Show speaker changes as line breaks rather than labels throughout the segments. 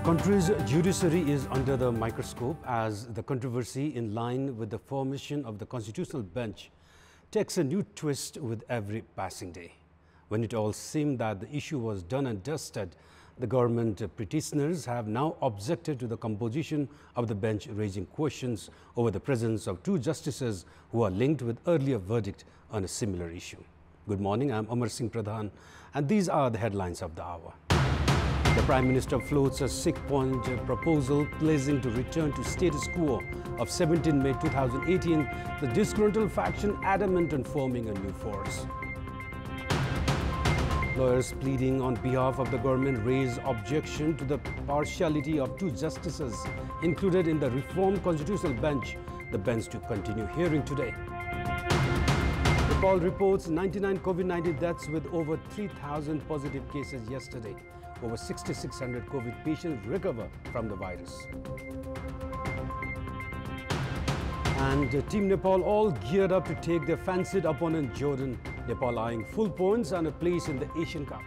country's judiciary is under the microscope as the controversy in line with the formation of the constitutional bench takes a new twist with every passing day. When it all seemed that the issue was done and dusted, the government petitioners have now objected to the composition of the bench, raising questions over the presence of two justices who are linked with earlier verdict on a similar issue. Good morning, I'm Amar Singh Pradhan, and these are the headlines of the hour. The Prime Minister floats a 6-point proposal pledging to return to status quo of 17 May 2018, the disgruntled faction adamant on forming a new force. Lawyers pleading on behalf of the government raise objection to the partiality of two justices included in the reformed constitutional bench, the bench to continue hearing today. Nepal reports 99 COVID-19 deaths with over 3,000 positive cases yesterday. Over 6,600 COVID patients recover from the virus. And Team Nepal all geared up to take their fancied opponent Jordan. Nepal eyeing full points and a place in the Asian Cup.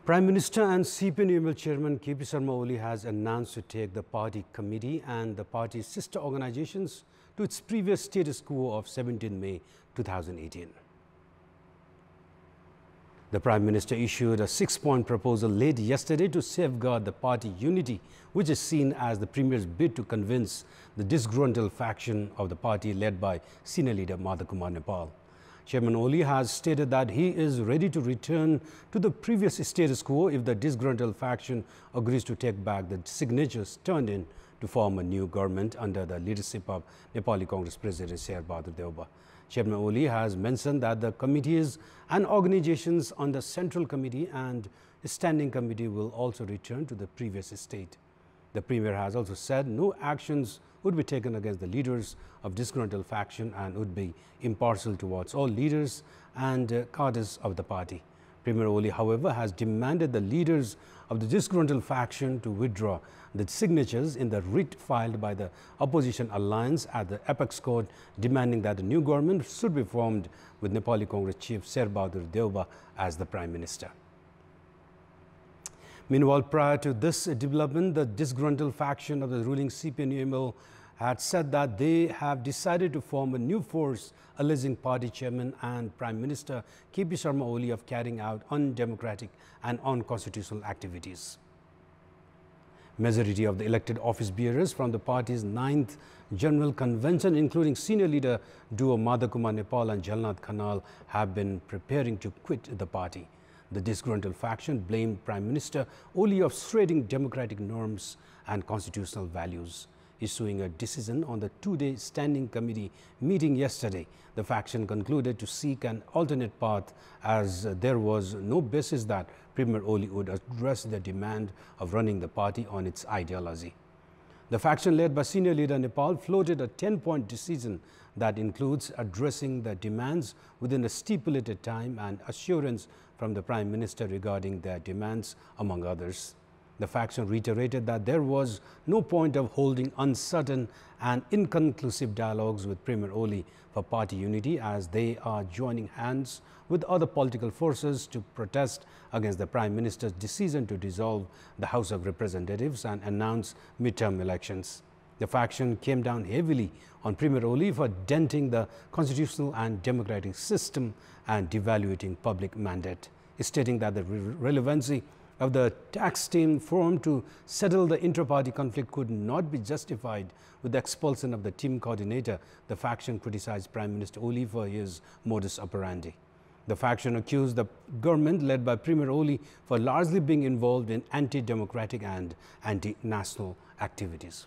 Prime Minister and CPN UML Chairman KP Sharma Oli has announced to take the party committee and the party's sister organizations to its previous status quo of 17 May 2018. The Prime Minister issued a 6-point proposal late yesterday to safeguard the party unity, which is seen as the Premier's bid to convince the disgruntled faction of the party led by senior leader Madhakumar Nepal. Chairman Oli has stated that he is ready to return to the previous status quo if the disgruntled faction agrees to take back the signatures turned in to form a new government under the leadership of Nepali Congress President Sherbahadur Deuba. Chairman Oli has mentioned that the committees and organizations on the Central Committee and Standing Committee will also return to the previous state. The Premier has also said no actions would be taken against the leaders of disgruntled faction and would be impartial towards all leaders and cadres of the party. Premier Oli, however, has demanded the leaders of the disgruntled faction to withdraw the signatures in the writ filed by the opposition alliance at the Apex Court, demanding that the new government should be formed with Nepali Congress Chief Sherbahadur Deuba as the Prime Minister. Meanwhile, prior to this development, the disgruntled faction of the ruling CPN UML had said that they have decided to form a new force, alleging party chairman and Prime Minister KP Sharma Oli of carrying out undemocratic and unconstitutional activities. Majority of the elected office bearers from the party's 9th General Convention, including senior leader duo Madhakumar Nepal and Jalnath Khanal, have been preparing to quit the party. The disgruntled faction blamed Prime Minister Oli of shredding democratic norms and constitutional values. Issuing a decision on the 2-day Standing Committee meeting yesterday, the faction concluded to seek an alternate path as there was no basis that Premier Oli would address the demand of running the party on its ideology. The faction led by senior leader Nepal floated a 10-point decision that includes addressing the demands within a stipulated time and assurance from the Prime Minister regarding their demands, among others. The faction reiterated that there was no point of holding uncertain and inconclusive dialogues with Premier Oli for party unity, as they are joining hands with other political forces to protest against the Prime Minister's decision to dissolve the House of Representatives and announce midterm elections. The faction came down heavily on Premier Oli for denting the constitutional and democratic system and devaluating public mandate, stating that the relevancy of the tax team formed to settle the inter-party conflict could not be justified with the expulsion of the team coordinator. The faction criticized Prime Minister Oli for his modus operandi. The faction accused the government led by Premier Oli for largely being involved in anti-democratic and anti-national activities.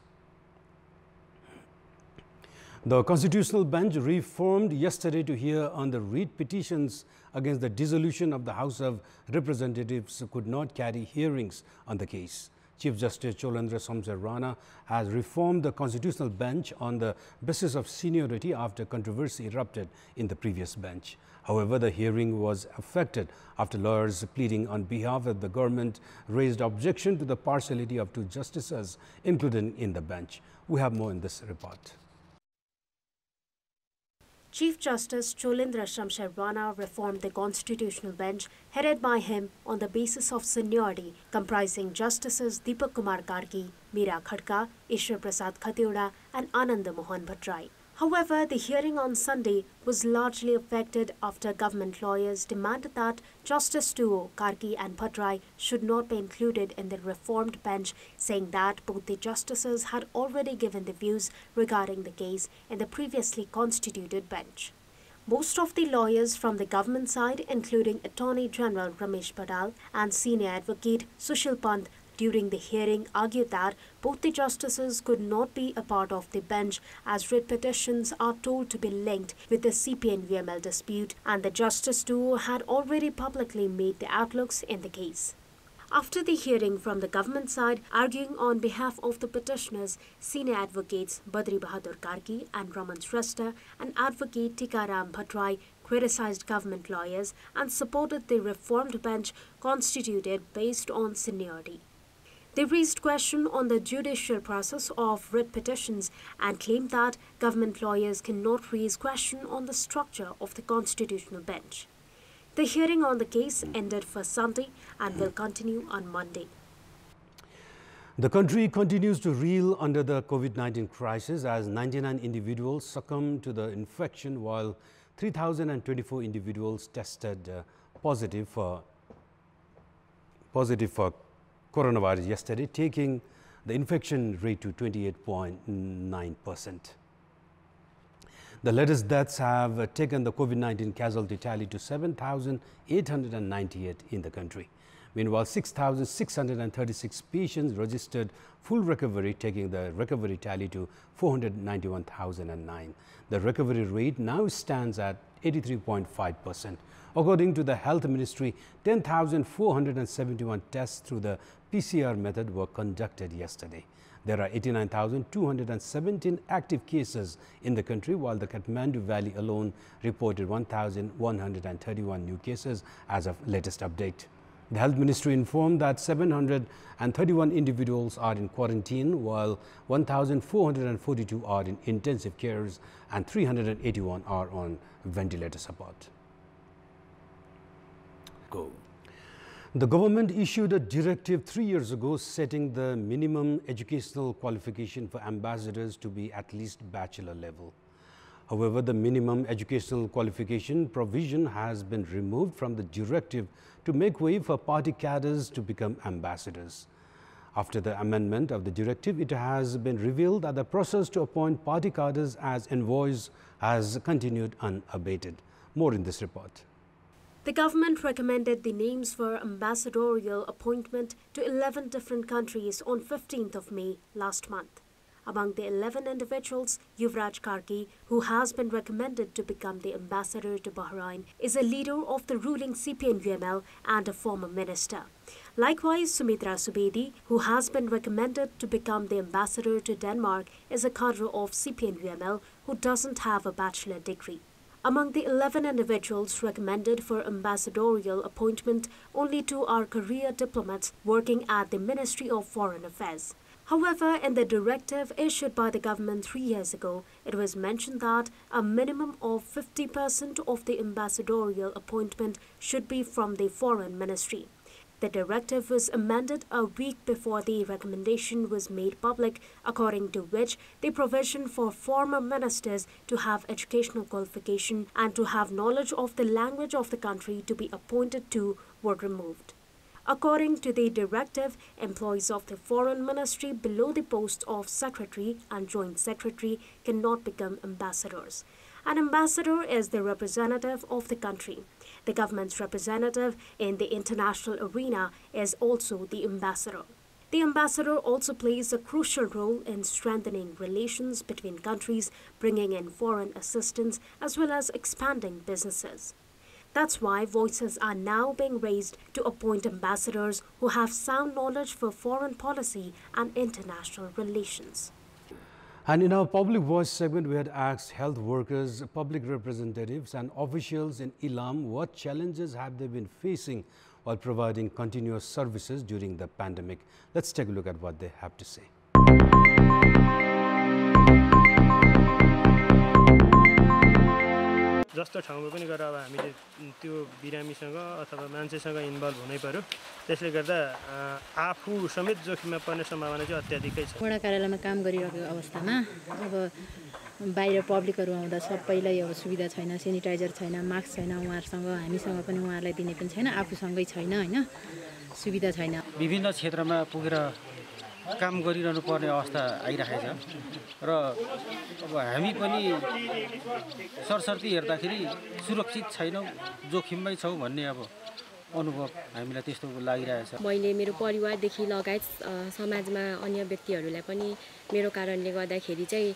The Constitutional Bench reformed yesterday to hear on the writ petitions against the dissolution of the House of Representatives could not carry hearings on the case. Chief Justice Cholendra Somser Rana has reformed the Constitutional Bench on the basis of seniority after controversy erupted in the previous bench. However, the hearing was affected after lawyers pleading on behalf of the government raised objection to the partiality of two justices included in the bench. We have more in this report.
Chief Justice Cholindra Shamsher reformed the constitutional bench headed by him on the basis of seniority, comprising Justices Deepak Kumar Karki, Meera Khadka, Ishwar Prasad Khatioda and Anand Mohan Bhattrai. However, the hearing on Sunday was largely affected after government lawyers demanded that Justice duo Karki and Bhattrai should not be included in the reformed bench, saying that both the justices had already given the views regarding the case in the previously constituted bench. Most of the lawyers from the government side, including Attorney General Ramesh Badal and Senior Advocate Sushil Pant, during the hearing argued that both the justices could not be a part of the bench as writ petitions are told to be linked with the CPN UML dispute, and the justice duo had already publicly made the outlooks in the case. After the hearing from the government side, arguing on behalf of the petitioners, senior advocates Badri Bahadur Karki and Raman Shrestha and advocate Tikaram Bhattrai criticized government lawyers and supported the reformed bench constituted based on seniority. They raised question on the judicial process of writ petitions and claimed that government lawyers cannot raise question on the structure of the constitutional bench. The hearing on the case ended for Sunday and will continue on Monday.
The country continues to reel under the COVID-19 crisis as 99 individuals succumbed to the infection while 3,024 individuals tested positive for coronavirus yesterday, taking the infection rate to 28.9%. The latest deaths have taken the COVID-19 casualty tally to 7,898 in the country. Meanwhile, 6,636 patients registered full recovery, taking the recovery tally to 491,009. The recovery rate now stands at 83.5%. According to the Health Ministry, 10,471 tests through the PCR method were conducted yesterday. There are 89,217 active cases in the country, while the Kathmandu Valley alone reported 1,131 new cases as of latest update. The Health Ministry informed that 731 individuals are in quarantine, while 1,442 are in intensive cares and 381 are on ventilator support. The government issued a directive 3 years ago setting the minimum educational qualification for ambassadors to be at least bachelor level. However, the minimum educational qualification provision has been removed from the directive to make way for party cadres to become ambassadors. After the amendment of the directive, it has been revealed that the process to appoint party cadres as envoys has continued unabated. More in this report.
The government recommended the names for ambassadorial appointment to 11 different countries on 15th of May last month. Among the 11 individuals, Yuvraj Karki, who has been recommended to become the ambassador to Bahrain, is a leader of the ruling CPN UML and a former minister. Likewise, Sumitra Subedi, who has been recommended to become the ambassador to Denmark, is a cadre of CPN UML who doesn't have a bachelor degree. Among the 11 individuals recommended for ambassadorial appointment, only 2 are career diplomats working at the Ministry of Foreign Affairs. However, in the directive issued by the government 3 years ago, it was mentioned that a minimum of 50% of the ambassadorial appointment should be from the Foreign Ministry. The directive was amended a week before the recommendation was made public, according to which the provision for former ministers to have educational qualification and to have knowledge of the language of the country to be appointed to were removed. According to the directive, employees of the Foreign Ministry below the post of Secretary and Joint Secretary cannot become ambassadors. An ambassador is the representative of the country. The government's representative in the international arena is also the ambassador. The ambassador also plays a crucial role in strengthening relations between countries, bringing in foreign assistance, as well as expanding businesses. That's why voices are now being raised to appoint ambassadors who have sound knowledge for foreign policy and international relations.
And in our Public Voice segment, we had asked health workers, public representatives and officials in Ilam what challenges have they been facing while providing continuous services during the pandemic. Let's take a look at what they have to say.
जस्तो ठाउँमा पनि गएर अब हामीले त्यो बिरामीसँग अथवा मान्छेसँग involve हुनै पर्यो त्यसले गर्दा आफू समेत जोखिममा पर्ने सम्भावना चाहिँ अत्याधिकै छ
वडा कार्यालयमा काम गरिरहेको अवस्थामा अब बाहिर पब्लिकहरू आउँदा सबैलाई अब सुविधा छैन सेनिटाइजर छैन मास्क छैन उहाँहरुसँग हामीसँग पनि उहाँहरूलाई दिने पनि छैन आफूसँगै छैन हैन सुविधा छैन
विभिन्न क्षेत्रमा पुगेर काम गरिरहनु पर्ने अवस्था आइरहेको छ र अब हामी पनि सरसर्ती हेर्दाखेरि सुरक्षित छैनौं जोखिममै छौं भन्ने अब अनुभव हामीलाई त्यस्तो लागिरहेछ
मैले मेरो परिवारदेखि लगायत समाजमा अन्य व्यक्तिहरूलाई पनि मेरो कारणले गर्दाखेरि चाहिँ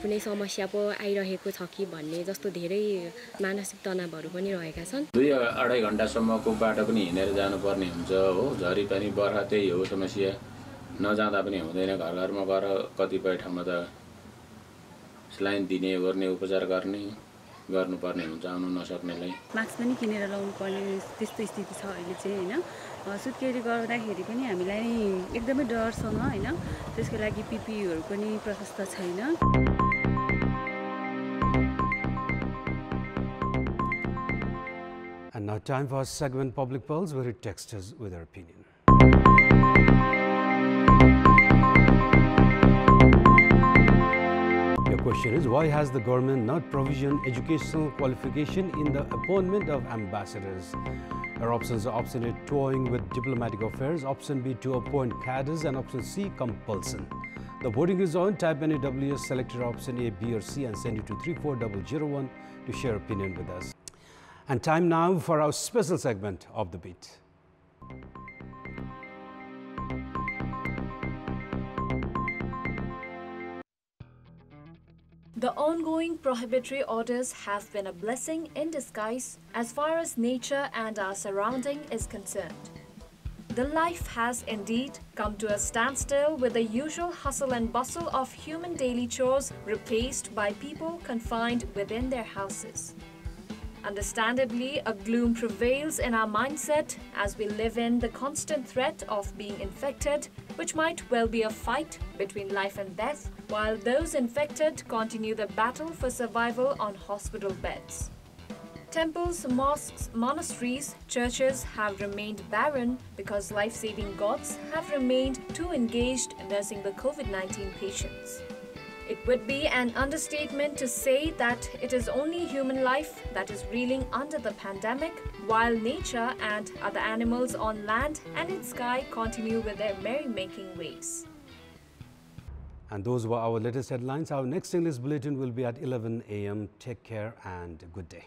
कुनै समस्या पो आइरहेको छ कि भन्ने जस्तो धेरै मानसिक तनावहरू पनि रहेका छन्
2-2.5 घण्टासम्मको बाटो पनि हिँडेर जानुपर्ने हुन्छ हो झरी पनि बर्खा त्यही हो समस्या नजाँदा पनि हुँदैन घर घरमा गएर कतिपय ठाउँमा त स्लाइन दिने गर्ने उपचार गर्नुपर्ने हुन्छ आउनु नसक्नेलाई
मास्क पनि किनेर लाउनु पर्ने त्यस्तो स्थिति छ अहिले चाहिँ हैन सुत्केरी गर्दाखेरि पनि हामीलाई एकदमै डरसँग हैन त्यसको लागि पीपीहरू पनि प्रशस्त छैन
And now time for our segment Public Pulse, where you text us with your opinion. Your question is, why has the government not provisioned educational qualification in the appointment of ambassadors? Our options are option A, toying with diplomatic affairs, option B, to appoint cadres, and option C, compulsion. The voting is on. Type any WS, select your option A, B or C and send it to 34001 to share opinion with us. And time now for our special segment of The Beat.
The ongoing prohibitory orders have been a blessing in disguise as far as nature and our surrounding is concerned. The life has indeed come to a standstill with the usual hustle and bustle of human daily chores replaced by people confined within their houses. Understandably, a gloom prevails in our mindset as we live in the constant threat of being infected, which might well be a fight between life and death, while those infected continue the battle for survival on hospital beds. Temples, mosques, monasteries, churches have remained barren because life-saving gods have remained too engaged in nursing the COVID-19 patients. It would be an understatement to say that it is only human life that is reeling under the pandemic, while nature and other animals on land and in sky continue with their merrymaking ways.
And those were our latest headlines. Our next English bulletin will be at 11 a.m. Take care and good day.